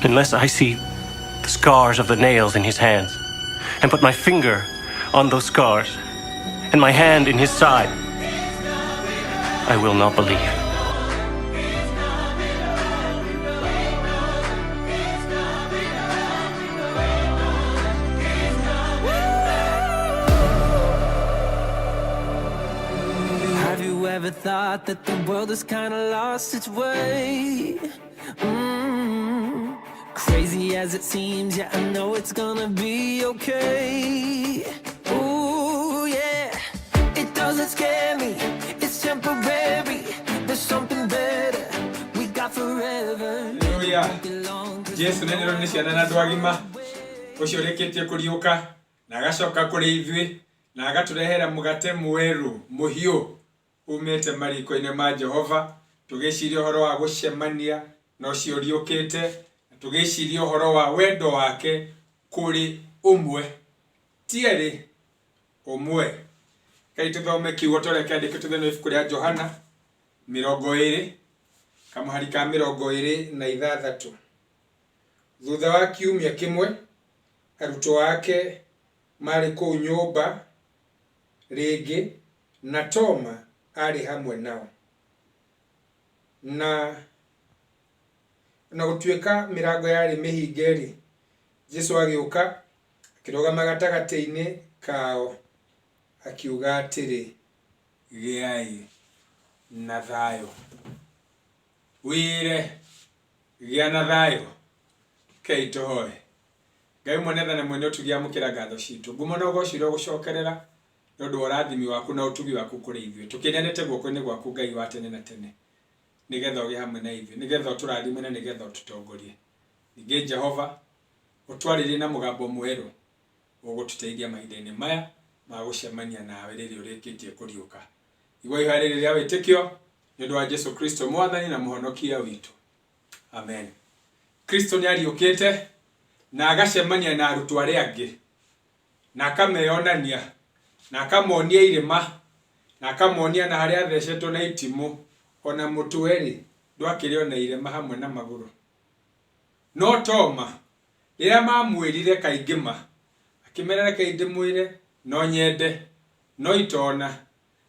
unless I see the scars of the nails in his hands, and put my finger on those scars, and my hand in his side, I will not believe. Have you ever thought that the world has kind of lost its way? Crazy as it seems, yeah, I know it's gonna be okay. Ooh, yeah, it doesn't scare me, it's temporary. There's something better, we got forever. Hallelujah. Yesu nene roni ciana na andu agima ucio reketie kuriuka na agacoka kuri ithui na agaturehera mugate mweru muhiu umete mariko-ini ma Jehova. Tugiciria uhoro wa gucemania no cio riukite, tugiciria uhoro wa wendo wake kuri umwe tieri umwe. Kai tuthome kiugo tore kiandike tuthene ibuku ria Johana 20 kamuhari ka 26. Thutha wa kiumia kimwe arutwo ake mari kuu nyumba ringi na Toma ari hamwe nao. Na gutuika mirango yari mihingeri, Jesu agiuka akirugama gatagati-ini kao akiuga atiri, giai na thayo. Wire gia na thayo. Kei tuhoe. Ngai mwenetha na mwene utugia mukira ngatho citu. Ngumono gociro gucokerera nondu urathimi waku na utugi waku kuri ithuĩ. Tukinenete guoko-ini gwaku Ngai wa tene na tene. Nigetha ugie hamwe na ithuĩ, nigetha uturathime na nigetha ututongorie. Ningi Jehova utwaririe na mugambo mweru ugututeithia mahinda-ini maya ma gucemania nawe riria urikitie kuriuka. Igua ihari riria witikio nondu wa Jesu Kristo mwathani na muhonokia witu. Amen. Kristo ni ariukite na agacemania na arutwo aria angi na akameyonania na akamonia irima na akamonia na haria thecetwo na itimu ona mutweri ndwakiriona irima hamwe na maguru. No Toma riria mamwirire kaingima akimerera kainde mwire no nyende no itona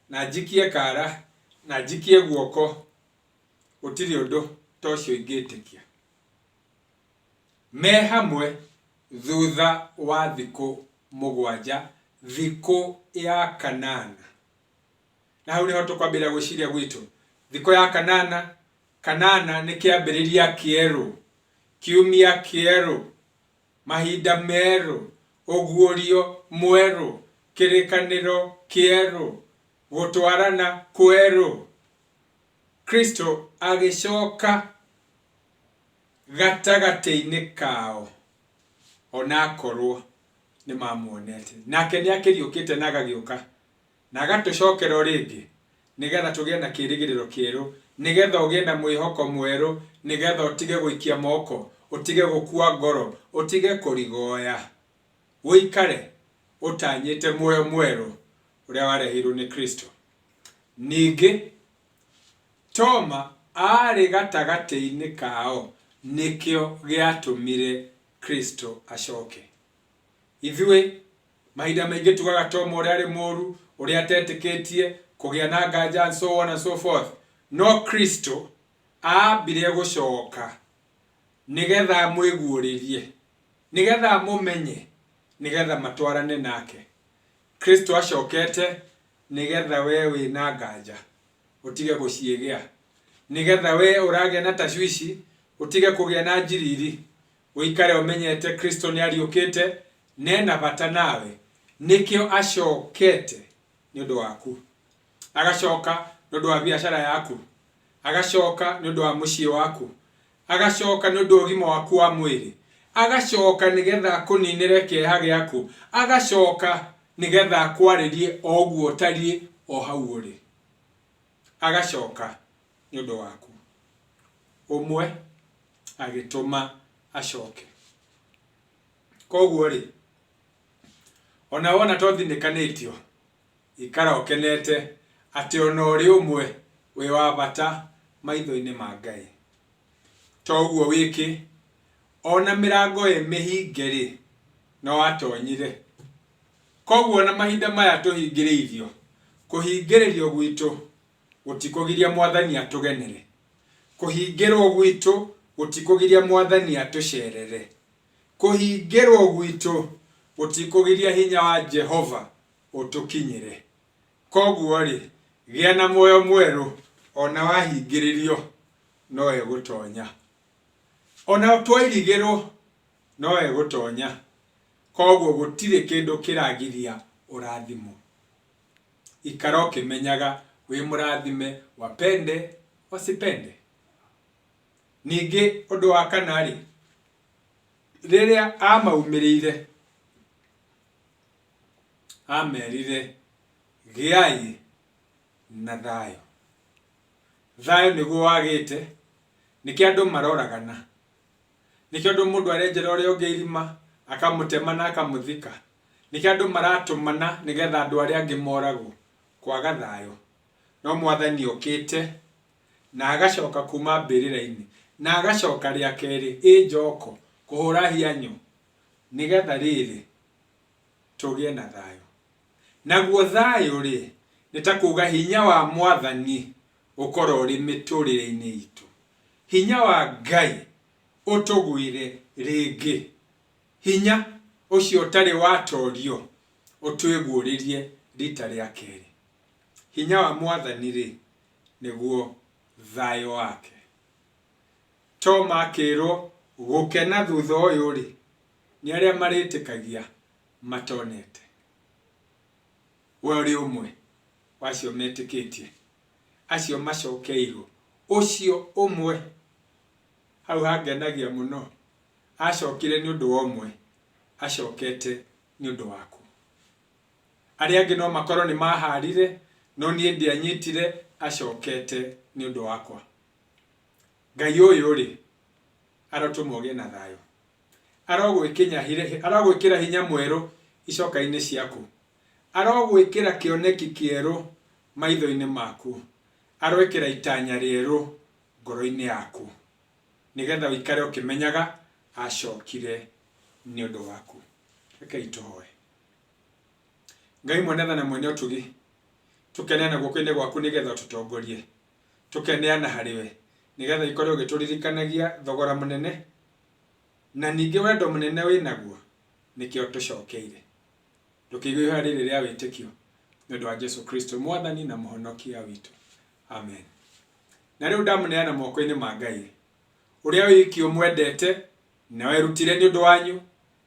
na njikie kara na njikie guoko gutiri undu tocio ingitikia. Me hamwe thutha wa thiku mugwanja, thiku ya kanana. Na hau niho tukwambira gwiciria gwitu. Thiku ya kanana ni kiambiriria kieru, kiumia kieru, mahinda meru, uguurio mweru, kirikaniro kieru, gutwarana kweru. Kristo agicoka gatagati-ini kao ona akorwo ni mamuonete. Nake ni akiriukite na agagiuka na agatucokera ringi nigetha tugie na kirigiriro kieru, nigetha ugie na mwihoko mweru, nigetha utige guikia moko, utige gukua ngoro, utige kurigoya, uikare utanyite muoyo mweru uria warehirwo ni Kristo. Ningi Toma ari gatagati-ini kao nikio giatumire Kristo acoke. Ithuĩ mahinda maingi tugaga Toma uria ari muru, uria atetikitie, kugia na nganja and so on and so forth. No Kristo aambire gucoka nigetha amwiguuririe, nigetha amumenye, nigetha matwarane nake. Kristo acokete nigetha we wina nganja utige guciegea, nigetha we uragia na tashwishi utige kugia na njiriri, uikare umenyete Kristo ni ariukite nena bata nawe. Nikio acokete ni undu waku, agacoka ni undu wa biashara yaku, agacoka ni undu wa mucii waku, agacoka ni undu wa ugima waku wa mwiri, agacoka nigetha akuninire kieha giaku, agacoka nigetha akwaririe oguo tari o hau uri. Agacoka ni undu waku. Umwe agituma acoke. Koguo ri ona wona tothindikanitio ikara ukenete ati ona uri umwe we wa bata maitho-ini ma Ngai. Toguo wiki ona mirango mĩhinge-rĩ no atonyire. Koguo na mahinda maya tũhingĩrĩirio, kũhingĩrĩrio gwitũ gũtikũgiria Mwathani atũgenere. Kũhingĩrwo gwitũ gũtikũgiria Mwathani atũcerere. Kũhingĩrwo gwitũ gũtikũgiria hinya wa Jehova ũtũkinyĩre. Koguo-rĩ, gĩa na muoyo mwerũ, ona wahingĩrĩrio no egũtonya. Ona twairigĩrwo no egũtonya. Koguo gũtirĩ kĩndũ kĩragiria ũrathimo. Ikara ũkĩmenyaga wĩ mũrathime, wapende wasipende. Ningĩ ũndũ wa kana-rĩ, rĩrĩa amaumĩrĩire amerire gĩai na thayũ. Thayũ nĩguo wagĩte, nĩkĩ andũ maroragana, nĩkĩ andũ mũndũ arenjera ũrĩa ũngĩ irima akamũtema na akamũthika, nĩkĩ andũ maratũmana nĩgetha andũ arĩa angĩ moragwo, kwaga thayũ. No Mwathani okĩte na agacoka kuma mbĩrĩra-inĩ na agacoka rĩa kerĩ njoko kũhũra hianyo nĩgetha rĩrĩ tũgĩe na thayũ. Naguo thayũ-rĩ nĩ ta kuuga hinya wa Mwathani ũkorwo ũrĩ mĩtũrĩre-inĩ itũ. Hinya wa Ngai ũtũgwire rĩngĩ. Hinya ũcio ũtarĩ watorio ũtwĩguũrĩrie rita rĩa kerĩ. Hinya wa Mwathani-rĩ nĩguo thayũ wake. Toma akĩrwo gũkena thutha ũyũ-rĩ nĩ arĩa marĩtĩkagia matonete. We ũrĩ ũmwe wacio metĩkĩtie, acio macokeirwo, ũcio ũmwe. Hau hangenagia mũno, acokire nĩ ũndũ wa ũmwe, acokete nĩ ũndũ waku. Arĩa angĩ no makorwo nĩ maharire, no niĩ ndianyitire, acokete nĩ ũndũ wakwa. Ngai ũyũ-rĩ arotũma ũgĩe na thayũ. Arogwĩkĩra hinya mwerũ icoka-inĩ ciaku. Arogwĩkĩra kĩoneki kĩerũ maitho-inĩ maku. Arogwĩkĩra itanya rĩerũ ngoro-inĩ yaku, nĩgetha ũikare ũkĩmenyaga acokire nĩ ũndũ waku. Rekei tũhoe. Ngai mwene na mwene ũtugi, tũkeneana guoko-inĩ gwaku nĩgetha tũtongorie. Tũkeneana harĩwe nĩgetha ikorwo ũgĩtũririkanagia thogora mũnene na ningĩ wendo mũnene wĩnaguo nĩkĩo tũcokeire. Tũkĩigua ihoya rĩrĩ rĩa wĩtĩkio nĩ ũndũ wa Jesũ Kristo Mwathani na Mũhonokia witũ. Amen. Na rĩu ndamũneana moko-inĩ ma Ngai ũrĩa wiki ũmwendete na werutire nĩ ũndũ wanyu,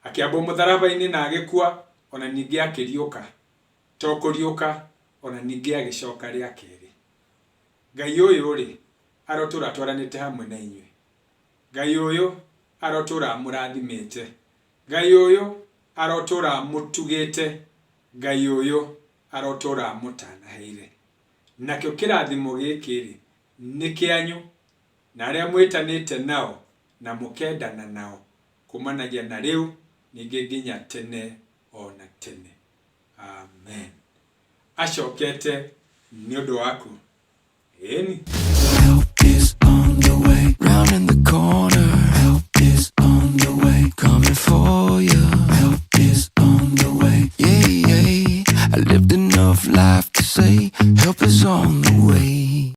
akĩambwo mũtharaba-inĩ na agĩkua, ona ningĩ akĩriũka. To kũriũka, ona ningĩ agĩcoka rĩa kerĩ. Ngai ũyũ-rĩ arotũra twaranĩte hamwe na inyuĩ. Ngai ũyũ arotũra mũrathimĩte. Ngai ũyũ arotũra mũtugĩte. Ngai ũyũ arotũra mũtanaheire. Nakĩo kĩrathimo gĩkĩ-rĩ nĩ kĩanyu na arĩa mwĩtanĩte nao na mũkendana nao kumanagia na rĩu ningĩ nginya tene ona tene. Amen. Acokete nĩ ũndũ waku. Ĩni.